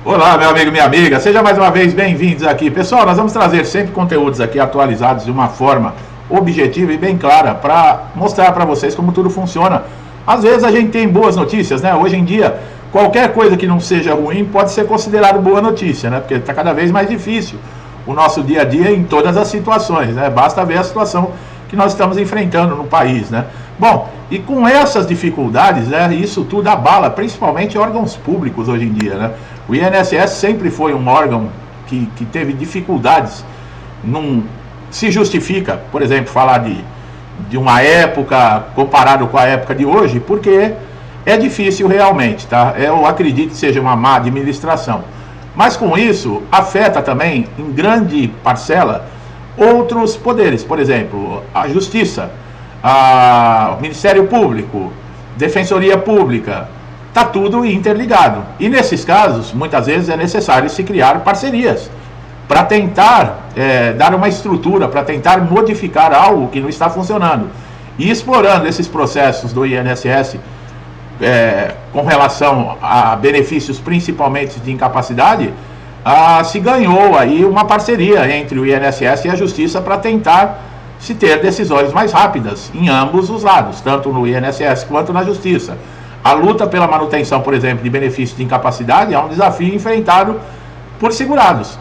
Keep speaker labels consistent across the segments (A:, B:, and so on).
A: Olá, meu amigo, minha amiga, seja mais uma vez bem-vindos aqui. Pessoal, nós vamos trazer sempre conteúdos aqui atualizados de uma forma objetiva e bem clara para mostrar para vocês como tudo funciona. Às vezes a gente tem boas notícias, né? Hoje em dia, qualquer coisa que não seja ruim pode ser considerado boa notícia, né? Porque está cada vez mais difícil o nosso dia a dia em todas as situações, né? Basta ver a situação que nós estamos enfrentando no país, né? Bom, e com essas dificuldades, né, isso tudo abala, principalmente órgãos públicos hoje em dia, né? O INSS sempre foi um órgão que teve dificuldades, não se justifica, por exemplo, falar de uma época comparado com a época de hoje, porque é difícil realmente, tá? Eu acredito que seja uma má administração. Mas com isso, afeta também, em grande parcela, outros poderes, por exemplo, a Justiça, o Ministério Público, Defensoria Pública, está tudo interligado. E nesses casos, muitas vezes é necessário se criar parcerias para tentar dar uma estrutura, para tentar modificar algo que não está funcionando. E explorando esses processos do INSS com relação a benefícios principalmente de incapacidade, se ganhou aí uma parceria entre o INSS e a Justiça para tentar se ter decisões mais rápidas em ambos os lados, tanto no INSS quanto na Justiça. A luta pela manutenção, por exemplo, de benefícios de incapacidade é um desafio enfrentado por segurados.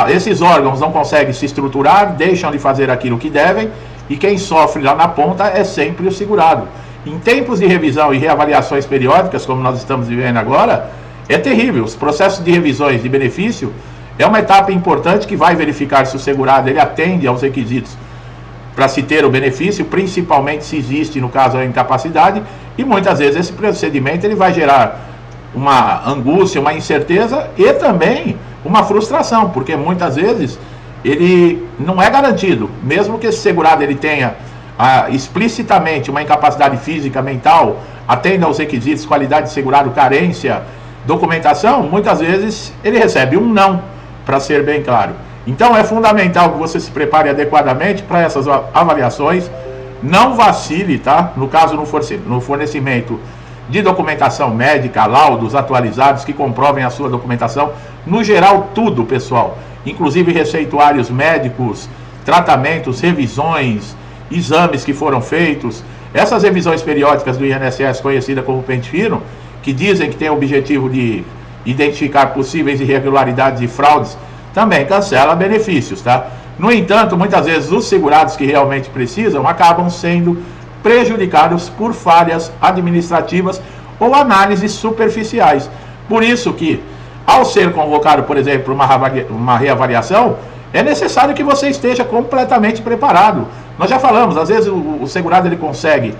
A: Esses órgãos não conseguem se estruturar, deixam de fazer aquilo que devem, e quem sofre lá na ponta é sempre o segurado. Em tempos de revisão e reavaliações periódicas, como nós estamos vivendo agora, é terrível. Os processos de revisões de benefício é uma etapa importante que vai verificar se o segurado ele atende aos requisitos para se ter o benefício, principalmente se existe, no caso, a incapacidade, e muitas vezes esse procedimento ele vai gerar uma angústia, uma incerteza e também uma frustração, porque muitas vezes ele não é garantido, mesmo que esse segurado ele tenha explicitamente uma incapacidade física, mental, atenda aos requisitos, qualidade de segurado, carência, documentação, muitas vezes ele recebe um não, para ser bem claro. Então é fundamental que você se prepare adequadamente para essas avaliações, não vacile, tá? No caso, no fornecimento de documentação médica, laudos atualizados que comprovem a sua documentação, no geral tudo, pessoal, inclusive receituários médicos, tratamentos, revisões, exames que foram feitos, essas revisões periódicas do INSS, conhecida como pente fino, que dizem que tem o objetivo de identificar possíveis irregularidades e fraudes, também cancela benefícios, tá? No entanto, muitas vezes os segurados que realmente precisam acabam sendo prejudicados por falhas administrativas ou análises superficiais. Por isso que, ao ser convocado, por exemplo, uma reavaliação, é necessário que você esteja completamente preparado. Nós já falamos, às vezes o segurado ele consegue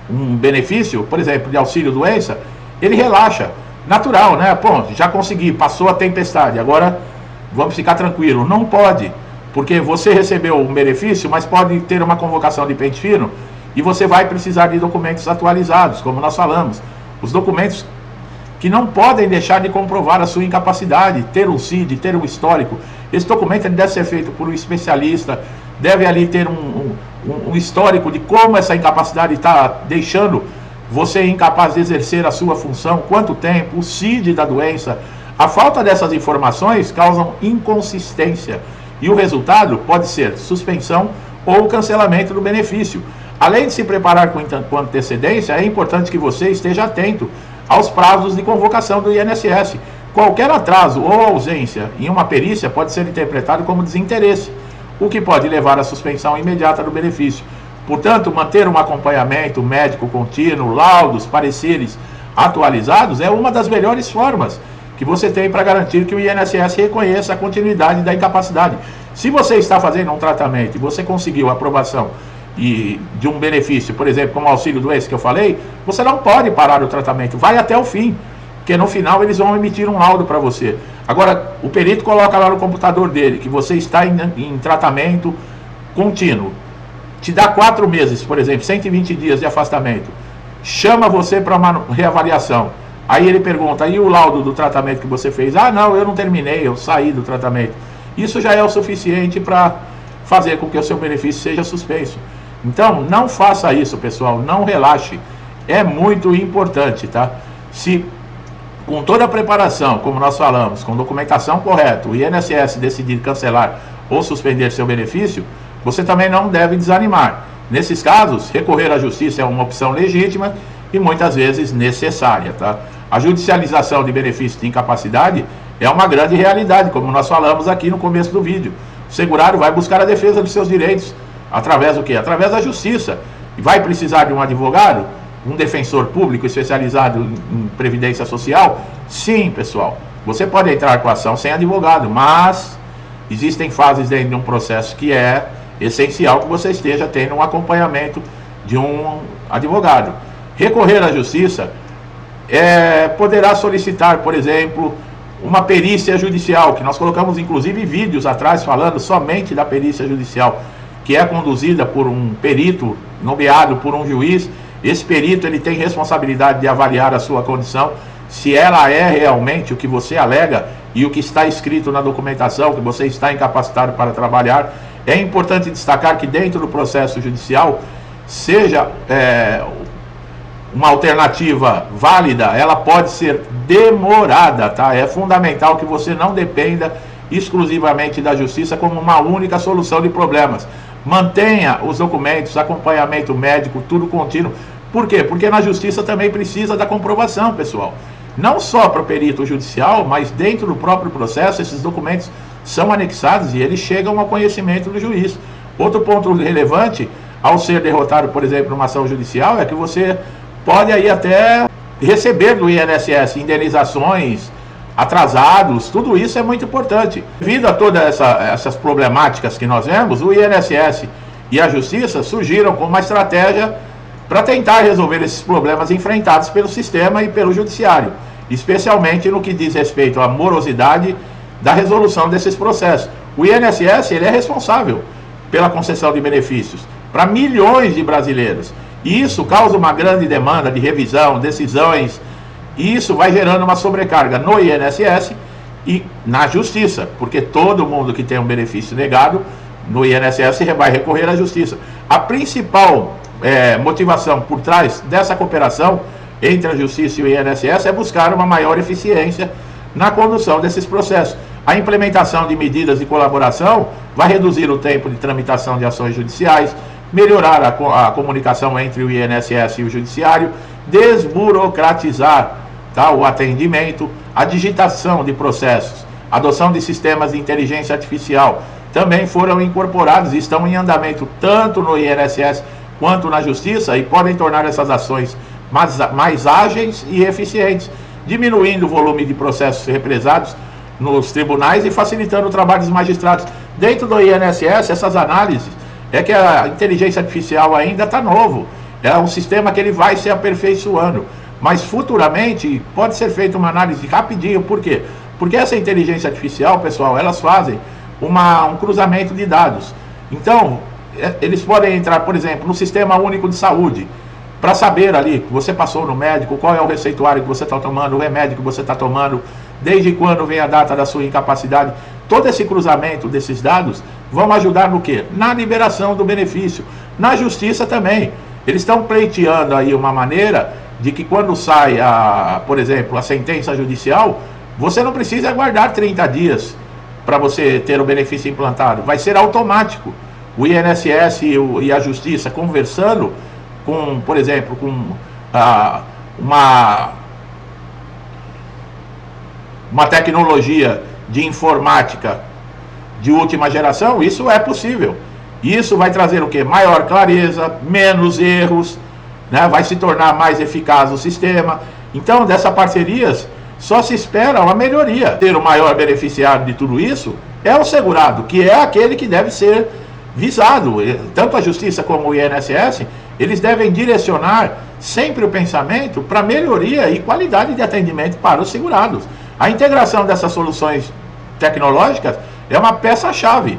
A: um benefício, por exemplo, de auxílio-doença, ele relaxa, natural, né? Pô, já consegui, passou a tempestade, agora vamos ficar tranquilo. Não pode, porque você recebeu um benefício, mas pode ter uma convocação de pente fino e você vai precisar de documentos atualizados, como nós falamos. Os documentos que não podem deixar de comprovar a sua incapacidade, ter um CID, ter um histórico. Esse documento ele deve ser feito por um especialista, deve ali ter um histórico de como essa incapacidade está deixando você incapaz de exercer a sua função, quanto tempo, o CID da doença. A falta dessas informações causam inconsistência e o resultado pode ser suspensão ou cancelamento do benefício. Além de se preparar com antecedência, é importante que você esteja atento aos prazos de convocação do INSS. Qualquer atraso ou ausência em uma perícia pode ser interpretado como desinteresse, o que pode levar à suspensão imediata do benefício. Portanto, manter um acompanhamento médico contínuo, laudos, pareceres atualizados é uma das melhores formas que você tem para garantir que o INSS reconheça a continuidade da incapacidade. Se você está fazendo um tratamento e você conseguiu a aprovação de um benefício, por exemplo, como auxílio-doença que eu falei, você não pode parar o tratamento, vai até o fim, porque no final eles vão emitir um laudo para você. Agora, o perito coloca lá no computador dele que você está em tratamento contínuo, te dá 4 meses, por exemplo, 120 dias de afastamento, chama você para uma reavaliação. Aí ele pergunta, e o laudo do tratamento que você fez? Ah, não, eu não terminei, eu saí do tratamento. Isso já é o suficiente para fazer com que o seu benefício seja suspenso. Então, não faça isso, pessoal, não relaxe. É muito importante, tá? Se com toda a preparação, como nós falamos, com documentação correta, o INSS decidir cancelar ou suspender seu benefício, você também não deve desanimar. Nesses casos, recorrer à justiça é uma opção legítima e muitas vezes necessária, tá? A judicialização de benefícios de incapacidade é uma grande realidade, como nós falamos aqui no começo do vídeo. O segurado vai buscar a defesa dos seus direitos através do quê? Através da justiça. E vai precisar de um advogado, um defensor público especializado em previdência social? Sim, pessoal. Você pode entrar com a ação sem advogado, mas existem fases dentro de um processo que é essencial que você esteja tendo um acompanhamento de um advogado. Recorrer à justiça poderá solicitar, por exemplo, uma perícia judicial, que nós colocamos inclusive vídeos atrás falando somente da perícia judicial, que é conduzida por um perito nomeado por um juiz. Esse perito ele tem responsabilidade de avaliar a sua condição, se ela é realmente o que você alega e o que está escrito na documentação, que você está incapacitado para trabalhar. É importante destacar que dentro do processo judicial, seja uma alternativa válida, ela pode ser demorada, tá? É fundamental que você não dependa exclusivamente da justiça como uma única solução de problemas. Mantenha os documentos, acompanhamento médico, tudo contínuo. Por quê? Porque na justiça também precisa da comprovação, pessoal. Não só para o perito judicial, mas dentro do próprio processo, esses documentos são anexados e eles chegam ao conhecimento do juiz. Outro ponto relevante, ao ser derrotado, por exemplo, numa ação judicial, é que você pode aí até receber do INSS indenizações, atrasados, tudo isso é muito importante. Devido a todas essas problemáticas que nós vemos, o INSS e a Justiça surgiram com uma estratégia para tentar resolver esses problemas enfrentados pelo sistema e pelo judiciário, especialmente no que diz respeito à morosidade da resolução desses processos. O INSS ele é responsável pela concessão de benefícios para milhões de brasileiros, e isso causa uma grande demanda de revisão, decisões, e isso vai gerando uma sobrecarga no INSS e na Justiça, porque todo mundo que tem um benefício negado no INSS vai recorrer à Justiça. A principal motivação por trás dessa cooperação entre a Justiça e o INSS é buscar uma maior eficiência na condução desses processos. A implementação de medidas de colaboração vai reduzir o tempo de tramitação de ações judiciais, melhorar a comunicação entre o INSS e o Judiciário, desburocratizar o atendimento, a digitação de processos, adoção de sistemas de inteligência artificial também foram incorporados e estão em andamento tanto no INSS quanto na Justiça e podem tornar essas ações mais ágeis e eficientes, diminuindo o volume de processos represados nos tribunais e facilitando o trabalho dos magistrados. Dentro do INSS, essas análises, é que a inteligência artificial ainda está novo, é um sistema que ele vai se aperfeiçoando, mas futuramente pode ser feita uma análise rapidinho. Por quê? Porque essa inteligência artificial, pessoal, elas fazem um cruzamento de dados. Então, eles podem entrar, por exemplo, no Sistema Único de Saúde, para saber ali que você passou no médico, qual é o receituário que você está tomando, o remédio que você está tomando, desde quando vem a data da sua incapacidade. Todo esse cruzamento desses dados vão ajudar no quê? Na liberação do benefício. Na Justiça também. Eles estão pleiteando aí uma maneira de que quando sai, por exemplo, a sentença judicial, você não precisa aguardar 30 dias para você ter o benefício implantado. Vai ser automático. O INSS e a Justiça conversando com, por exemplo, com uma tecnologia de informática de última geração, isso é possível. Isso vai trazer o quê? Maior clareza, menos erros, né? Vai se tornar mais eficaz o sistema. Então, dessas parcerias, só se espera uma melhoria. Ter o maior beneficiário de tudo isso é o segurado, que é aquele que deve ser visado. Tanto a Justiça como o INSS, eles devem direcionar sempre o pensamento para melhoria e qualidade de atendimento para os segurados. A integração dessas soluções tecnológicas é uma peça-chave.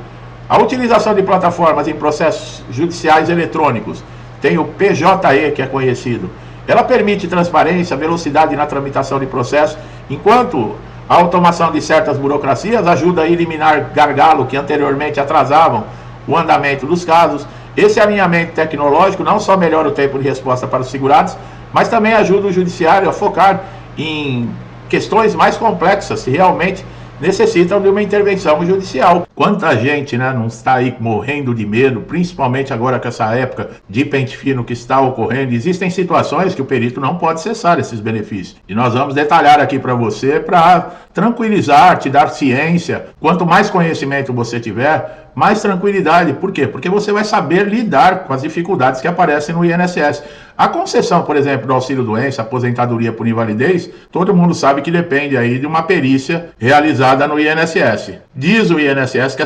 A: A utilização de plataformas em processos judiciais eletrônicos, tem o PJE, que é conhecido, ela permite transparência, velocidade na tramitação de processos, enquanto a automação de certas burocracias ajuda a eliminar gargalo que anteriormente atrasavam o andamento dos casos. Esse alinhamento tecnológico não só melhora o tempo de resposta para os segurados, mas também ajuda o judiciário a focar em questões mais complexas, se realmente necessitam de uma intervenção judicial. Quanta gente, né, não está aí morrendo de medo, principalmente agora com essa época de pente fino que está ocorrendo. Existem situações que o perito não pode cessar esses benefícios. E nós vamos detalhar aqui para você, para tranquilizar, te dar ciência. Quanto mais conhecimento você tiver, mais tranquilidade. Por quê? Porque você vai saber lidar com as dificuldades que aparecem no INSS. A concessão, por exemplo, do auxílio-doença, aposentadoria por invalidez, todo mundo sabe que depende aí de uma perícia realizada no INSS. Diz o INSS que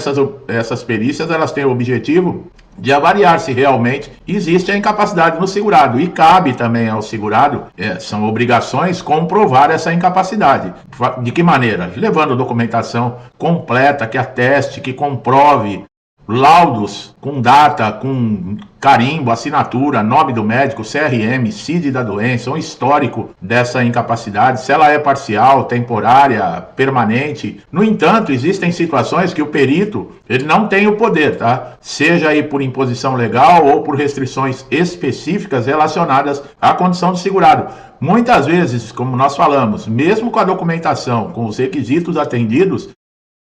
A: essas perícias elas têm o objetivo de avaliar se realmente existe a incapacidade no segurado, e cabe também ao segurado, são obrigações, comprovar essa incapacidade. De que maneira? Levando documentação completa, que ateste, que comprove, laudos com data, com carimbo, assinatura, nome do médico, CRM, CID da doença, um histórico dessa incapacidade, se ela é parcial, temporária, permanente. No entanto, existem situações que o perito ele não tem o poder, tá? Seja aí por imposição legal ou por restrições específicas relacionadas à condição do segurado. Muitas vezes, como nós falamos, mesmo com a documentação, com os requisitos atendidos,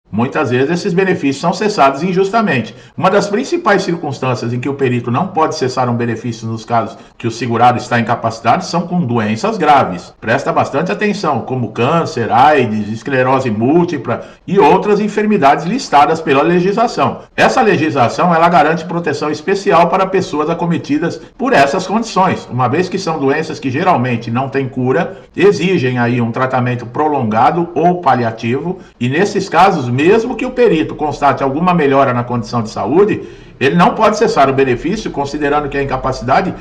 A: muitas vezes esses benefícios são cessados injustamente. Uma das principais circunstâncias em que o perito não pode cessar um benefício nos casos que o segurado está incapacitado são com doenças graves. Presta bastante atenção, como câncer, AIDS, esclerose múltipla e outras enfermidades listadas pela legislação. Essa legislação ela garante proteção especial para pessoas acometidas por essas condições, uma vez que são doenças que geralmente não têm cura, exigem aí um tratamento prolongado ou paliativo, e nesses casos, mesmo que o perito constate alguma melhora na condição de saúde, ele não pode cessar o benefício, considerando que a incapacidade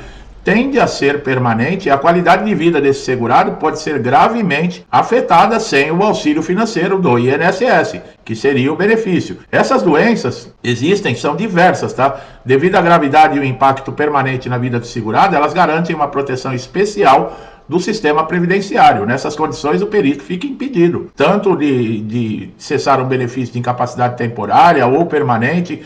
A: tende a ser permanente e a qualidade de vida desse segurado pode ser gravemente afetada sem o auxílio financeiro do INSS, que seria o benefício. Essas doenças existem, são diversas, tá? Devido à gravidade e o impacto permanente na vida do segurado, elas garantem uma proteção especial do sistema previdenciário. Nessas condições, o perito fica impedido, tanto de cessar um benefício de incapacidade temporária ou permanente.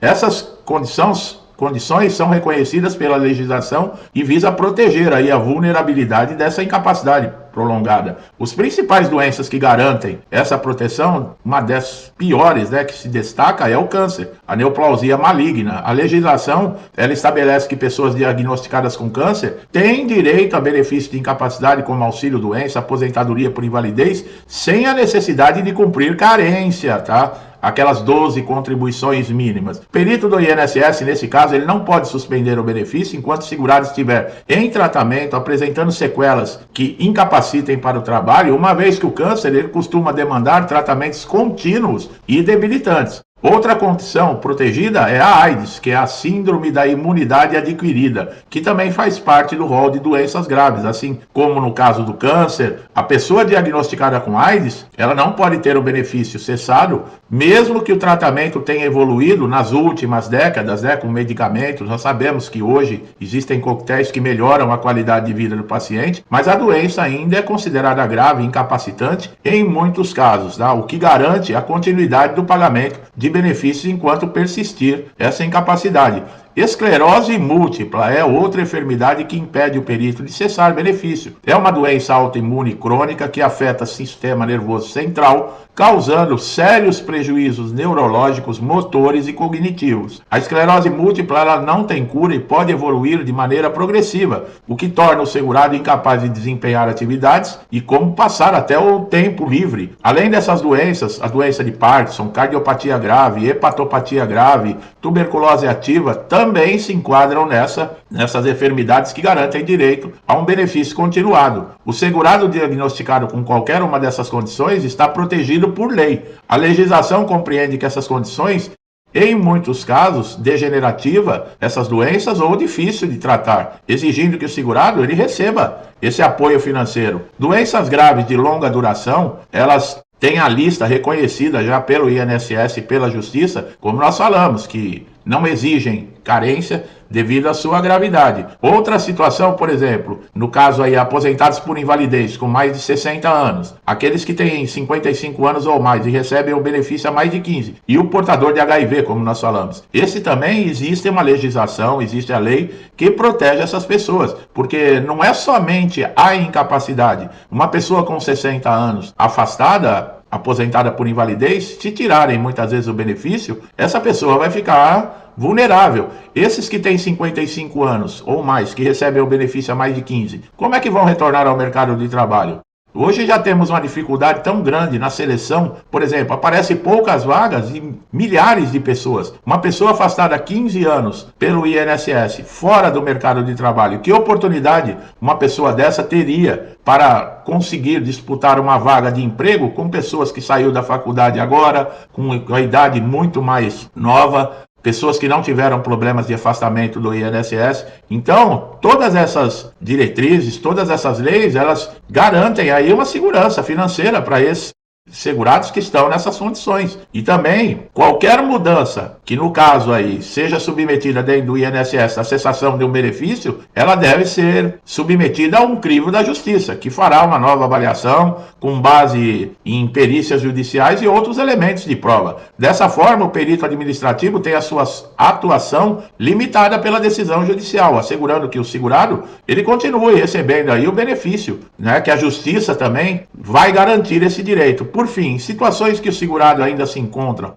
A: Essas condições são reconhecidas pela legislação e visa proteger aí a vulnerabilidade dessa incapacidade prolongada. Os principais doenças que garantem essa proteção, uma das piores, né, que se destaca é o câncer, a neoplasia maligna. A legislação ela estabelece que pessoas diagnosticadas com câncer têm direito a benefício de incapacidade como auxílio-doença, aposentadoria por invalidez, sem a necessidade de cumprir carência, tá? Aquelas 12 contribuições mínimas. O perito do INSS, nesse caso, ele não pode suspender o benefício enquanto o segurado estiver em tratamento, apresentando sequelas que incapacitem para o trabalho, uma vez que o câncer ele costuma demandar tratamentos contínuos e debilitantes. Outra condição protegida é a AIDS, que é a síndrome da imunidade adquirida, que também faz parte do rol de doenças graves, assim como no caso do câncer. A pessoa diagnosticada com AIDS, ela não pode ter o benefício cessado, mesmo que o tratamento tenha evoluído nas últimas décadas, né, com medicamentos. Nós sabemos que hoje existem coquetéis que melhoram a qualidade de vida do paciente, mas a doença ainda é considerada grave e incapacitante em muitos casos, tá? O que garante a continuidade do pagamento de benefícios enquanto persistir essa incapacidade. Esclerose múltipla é outra enfermidade que impede o perito de cessar benefício. É uma doença autoimune crônica que afeta o sistema nervoso central, causando sérios prejuízos neurológicos, motores e cognitivos. A esclerose múltipla ela não tem cura e pode evoluir de maneira progressiva, o que torna o segurado incapaz de desempenhar atividades e como passar até o tempo livre. Além dessas doenças, a doença de Parkinson, cardiopatia grave, hepatopatia grave, tuberculose ativa, também se enquadram nessas enfermidades que garantem direito a um benefício continuado. O segurado diagnosticado com qualquer uma dessas condições está protegido por lei. A legislação compreende que essas condições, em muitos casos, degenerativa, essas doenças ou difícil de tratar, exigindo que o segurado ele receba esse apoio financeiro. Doenças graves de longa duração, elas tem a lista reconhecida já pelo INSS e pela Justiça, como nós falamos, que não exigem carência devido à sua gravidade. Outra situação, por exemplo, no caso aí, aposentados por invalidez com mais de 60 anos, aqueles que têm 55 anos ou mais e recebem o benefício há mais de 15, e o portador de HIV, como nós falamos. Esse também existe uma legislação, existe a lei que protege essas pessoas, porque não é somente a incapacidade. Uma pessoa com 60 anos afastada, aposentada por invalidez, se tirarem muitas vezes o benefício, essa pessoa vai ficar vulnerável. Esses que têm 55 anos ou mais, que recebem o benefício há mais de 15, como é que vão retornar ao mercado de trabalho? Hoje já temos uma dificuldade tão grande na seleção, por exemplo, aparecem poucas vagas e milhares de pessoas. Uma pessoa afastada há 15 anos pelo INSS, fora do mercado de trabalho, que oportunidade uma pessoa dessa teria para conseguir disputar uma vaga de emprego com pessoas que saiu da faculdade agora, com a idade muito mais nova, pessoas que não tiveram problemas de afastamento do INSS. Então, todas essas diretrizes, todas essas leis, elas garantem aí uma segurança financeira para esses segurados que estão nessas condições. E também, qualquer mudança que no caso aí seja submetida dentro do INSS, a cessação de um benefício, ela deve ser submetida a um crivo da justiça, que fará uma nova avaliação com base em perícias judiciais e outros elementos de prova. Dessa forma, o perito administrativo tem a sua atuação limitada pela decisão judicial, assegurando que o segurado ele continue recebendo aí o benefício, né, que a justiça também vai garantir esse direito. Por fim, situações que o segurado ainda se encontra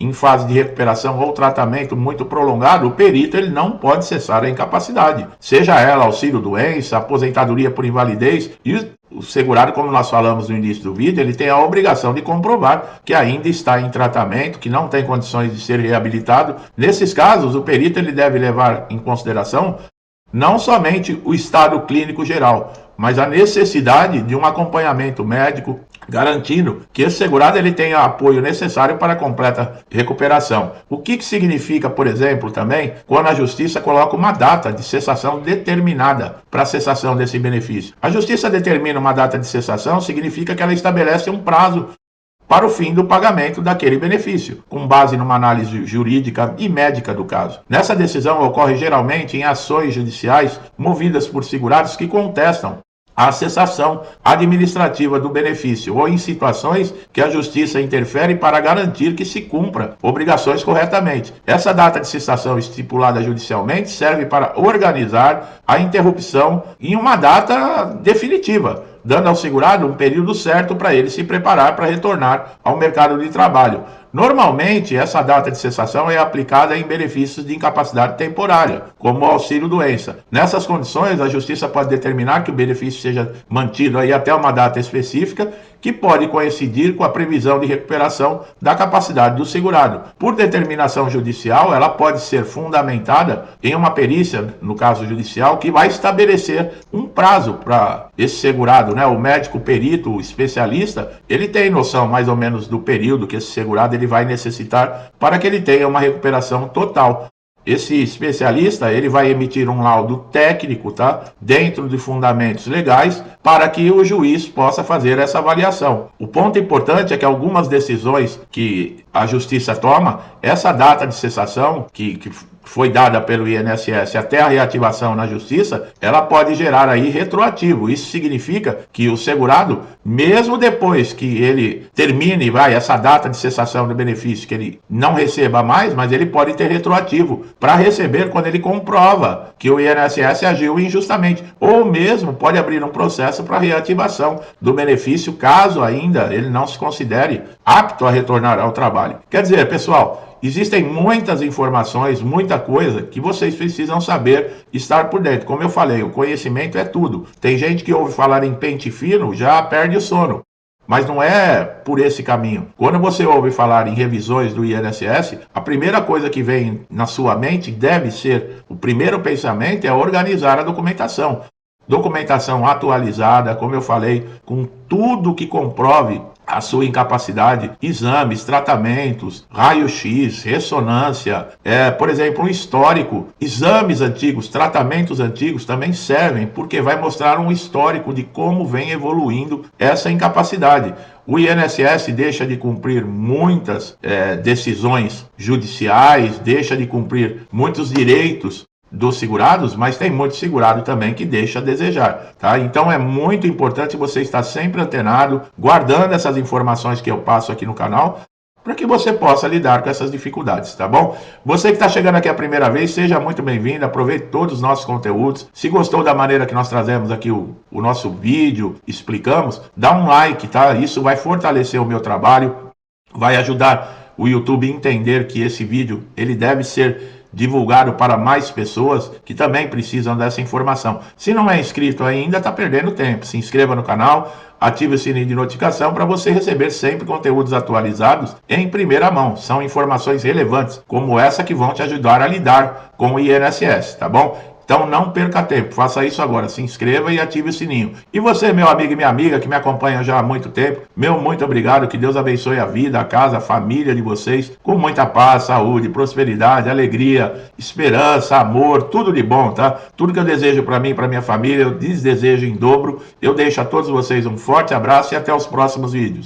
A: em fase de recuperação ou tratamento muito prolongado, o perito ele não pode cessar a incapacidade, seja ela auxílio-doença, aposentadoria por invalidez, e o segurado, como nós falamos no início do vídeo, ele tem a obrigação de comprovar que ainda está em tratamento, que não tem condições de ser reabilitado. Nesses casos, o perito ele deve levar em consideração não somente o estado clínico geral, mas a necessidade de um acompanhamento médico, garantindo que esse segurado ele tenha apoio necessário para a completa recuperação. O que significa, por exemplo, também, quando a Justiça coloca uma data de cessação determinada para a cessação desse benefício. A Justiça determina uma data de cessação, significa que ela estabelece um prazo para o fim do pagamento daquele benefício, com base numa análise jurídica e médica do caso. Nessa decisão ocorre geralmente em ações judiciais movidas por segurados que contestam a cessação administrativa do benefício ou em situações que a Justiça interfere para garantir que se cumpra obrigações corretamente. Essa data de cessação estipulada judicialmente serve para organizar a interrupção em uma data definitiva, dando ao segurado um período certo para ele se preparar para retornar ao mercado de trabalho. Normalmente, essa data de cessação é aplicada em benefícios de incapacidade temporária, como o auxílio-doença. Nessas condições, a Justiça pode determinar que o benefício seja mantido aí até uma data específica, que pode coincidir com a previsão de recuperação da capacidade do segurado. Por determinação judicial, ela pode ser fundamentada em uma perícia, no caso judicial, que vai estabelecer um prazo para esse segurado, né? O médico perito, o especialista, ele tem noção mais ou menos do período que esse segurado ele vai necessitar para que ele tenha uma recuperação total. Esse especialista ele vai emitir um laudo técnico, tá? Dentro de fundamentos legais, para que o juiz possa fazer essa avaliação. O ponto importante é que algumas decisões que a Justiça toma, essa data de cessação que foi dada pelo INSS até a reativação na Justiça, ela pode gerar aí retroativo. Isso significa que o segurado, mesmo depois que ele termine essa data de cessação do benefício, que ele não receba mais, mas ele pode ter retroativo para receber quando ele comprova que o INSS agiu injustamente, ou mesmo pode abrir um processo para reativação do benefício, caso ainda ele não se considere apto a retornar ao trabalho. Quer dizer, pessoal, existem muitas informações, muita coisa que vocês precisam saber, estar por dentro. Como eu falei, o conhecimento é tudo. Tem gente que ouve falar em pente fino, já perde o sono. Mas não é por esse caminho. Quando você ouve falar em revisões do INSS, a primeira coisa que vem na sua mente deve ser, o primeiro pensamento é organizar a documentação. Documentação atualizada, como eu falei, com tudo que comprove a sua incapacidade, exames, tratamentos, raio-x, ressonância, por exemplo, um histórico, exames antigos, tratamentos antigos também servem, porque vai mostrar um histórico de como vem evoluindo essa incapacidade. O INSS deixa de cumprir muitas decisões judiciais, deixa de cumprir muitos direitos dos segurados, mas tem muito segurado também que deixa a desejar, tá? Então é muito importante você estar sempre antenado, guardando essas informações que eu passo aqui no canal, para que você possa lidar com essas dificuldades, tá bom? Você que está chegando aqui a primeira vez, seja muito bem-vindo, aproveite todos os nossos conteúdos. Se gostou da maneira que nós trazemos aqui o nosso vídeo, explicamos, dá um like, tá? Isso vai fortalecer o meu trabalho, vai ajudar o YouTube a entender que esse vídeo, ele deve ser divulgado para mais pessoas que também precisam dessa informação. Se não é inscrito ainda, está perdendo tempo. Se inscreva no canal, ative o sininho de notificação para você receber sempre conteúdos atualizados em primeira mão. São informações relevantes, como essa, que vão te ajudar a lidar com o INSS, tá bom? Então não perca tempo, faça isso agora, se inscreva e ative o sininho. E você, meu amigo e minha amiga, que me acompanha já há muito tempo, meu muito obrigado, que Deus abençoe a vida, a casa, a família de vocês, com muita paz, saúde, prosperidade, alegria, esperança, amor, tudo de bom, tá? Tudo que eu desejo para mim e para minha família, eu desejo em dobro. Eu deixo a todos vocês um forte abraço e até os próximos vídeos.